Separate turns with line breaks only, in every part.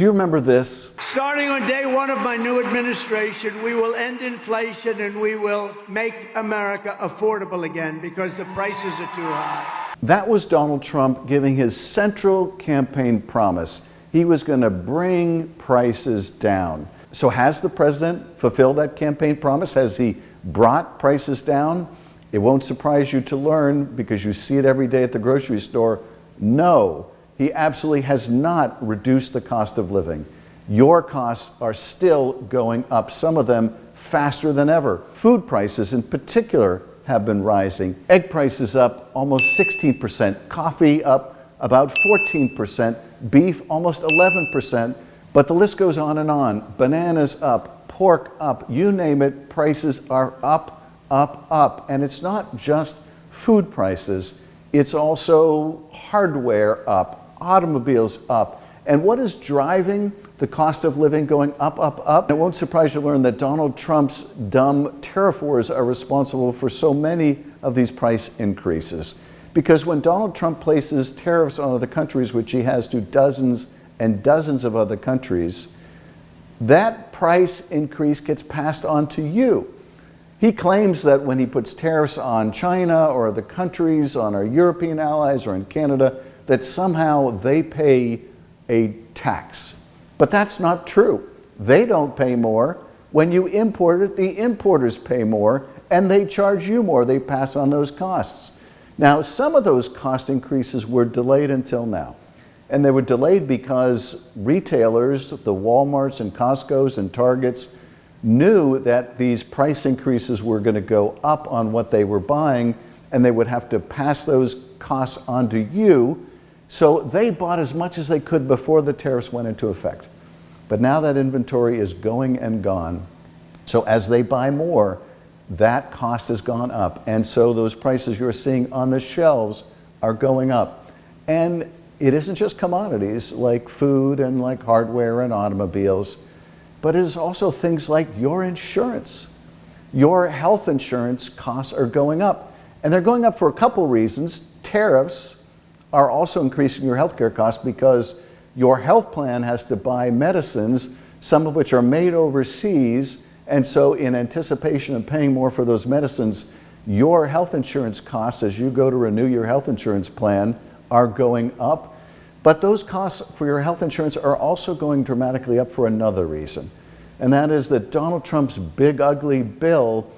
Do you remember this?
Starting on day one of my new administration, we will end inflation and we will make America affordable again because the prices are too high.
That was Donald Trump giving his central campaign promise. He was going to bring prices down. So has the president fulfilled that campaign promise? Has he brought prices down? It won't surprise you to learn, because you see it every day at the grocery store, no, he absolutely has not reduced the cost of living. Your costs are still going up, some of them faster than ever. Food prices in particular have been rising. Egg prices up almost 16%, coffee up about 14%, beef almost 11%, but the list goes on and on. Bananas up, pork up, you name it, prices are up, up, up. And it's not just food prices, it's also hardware up, automobiles up. And what is driving the cost of living going up, up, up? It won't surprise you to learn that Donald Trump's dumb tariff wars are responsible for so many of these price increases. Because when Donald Trump places tariffs on other countries, which he has to dozens and dozens of other countries, that price increase gets passed on to you. He claims that when he puts tariffs on China or other countries, on our European allies or in Canada, that somehow they pay a tax. But that's not true. They don't pay more. When you import it, the importers pay more, and they charge you more. They pass on those costs. Now, some of those cost increases were delayed until now. And they were delayed because retailers, the Walmarts and Costco's and Targets, knew that these price increases were going to go up on what they were buying, and they would have to pass those costs on to you. So they bought as much as they could before the tariffs went into effect. But now that inventory is going and gone. So as they buy more, that cost has gone up. And so those prices you're seeing on the shelves are going up. And it isn't just commodities like food and like hardware and automobiles, but it is also things like your insurance. Your health insurance costs are going up. And they're going up for a couple reasons. Tariffs are also increasing your healthcare costs because your health plan has to buy medicines, some of which are made overseas. And so in anticipation of paying more for those medicines, your health insurance costs as you go to renew your health insurance plan are going up. But those costs for your health insurance are also going dramatically up for another reason. And that is that Donald Trump's big ugly bill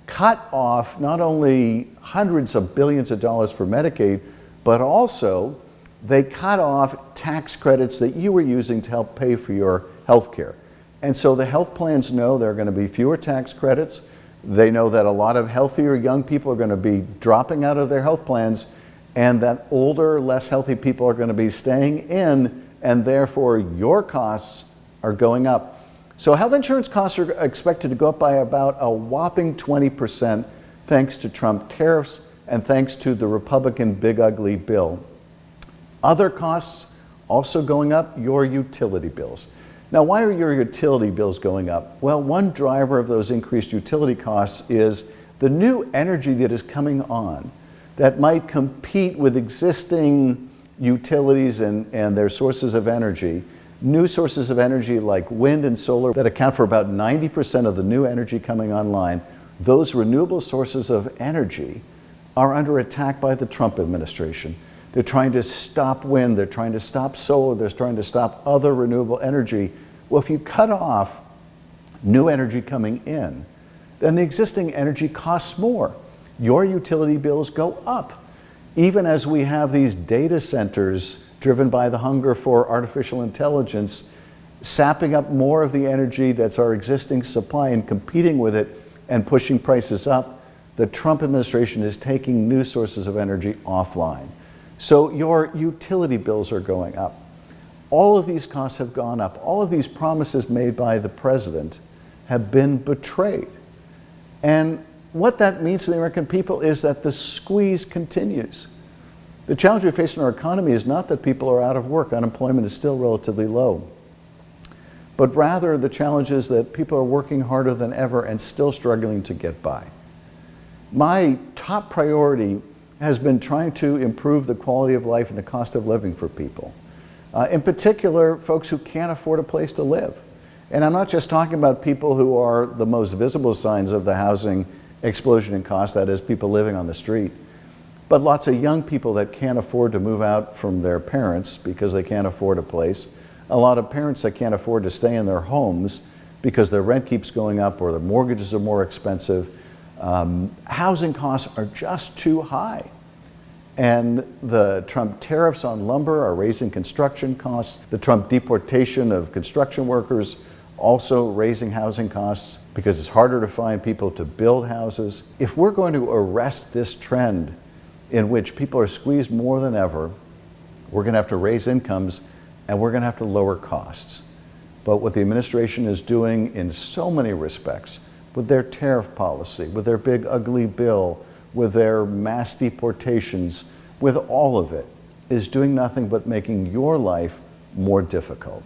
cut off not only hundreds of billions of dollars for Medicaid, but also they cut off tax credits that you were using to help pay for your health care. And so the health plans know there are going to be fewer tax credits. They know that a lot of healthier young people are going to be dropping out of their health plans, and that older, less healthy people are going to be staying in, and therefore your costs are going up. So health insurance costs are expected to go up by about a whopping 20% thanks to Trump tariffs and thanks to the Republican big ugly bill. Other costs also going up, your utility bills. Now, why are your utility bills going up? Well, one driver of those increased utility costs is the new energy that is coming on that might compete with existing utilities and their sources of energy. New sources of energy like wind and solar that account for about 90% of the new energy coming online. Those renewable sources of energy are under attack by the Trump administration. They're trying to stop wind, they're trying to stop solar, they're trying to stop other renewable energy. Well, if you cut off new energy coming in, then the existing energy costs more. Your utility bills go up. Even as we have these data centers driven by the hunger for artificial intelligence, sapping up more of the energy that's our existing supply and competing with it and pushing prices up, the Trump administration is taking new sources of energy offline. So your utility bills are going up. All of these costs have gone up. All of these promises made by the president have been betrayed. And what that means for the American people is that the squeeze continues. The challenge we face in our economy is not that people are out of work. Unemployment is still relatively low. But rather, the challenge is that people are working harder than ever and still struggling to get by. My top priority has been trying to improve the quality of life and the cost of living for people. In particular, folks who can't afford a place to live. And I'm not just talking about people who are the most visible signs of the housing explosion in cost, that is, people living on the street, but lots of young people that can't afford to move out from their parents because they can't afford a place. A lot of parents that can't afford to stay in their homes because their rent keeps going up or their mortgages are more expensive. Housing costs are just too high. And the Trump tariffs on lumber are raising construction costs. The Trump deportation of construction workers also raising housing costs because it's harder to find people to build houses. If we're going to arrest this trend in which people are squeezed more than ever, we're going to have to raise incomes and we're going to have to lower costs. But what the administration is doing in so many respects, with their tariff policy, with their big ugly bill, with their mass deportations, with all of it, is doing nothing but making your life more difficult.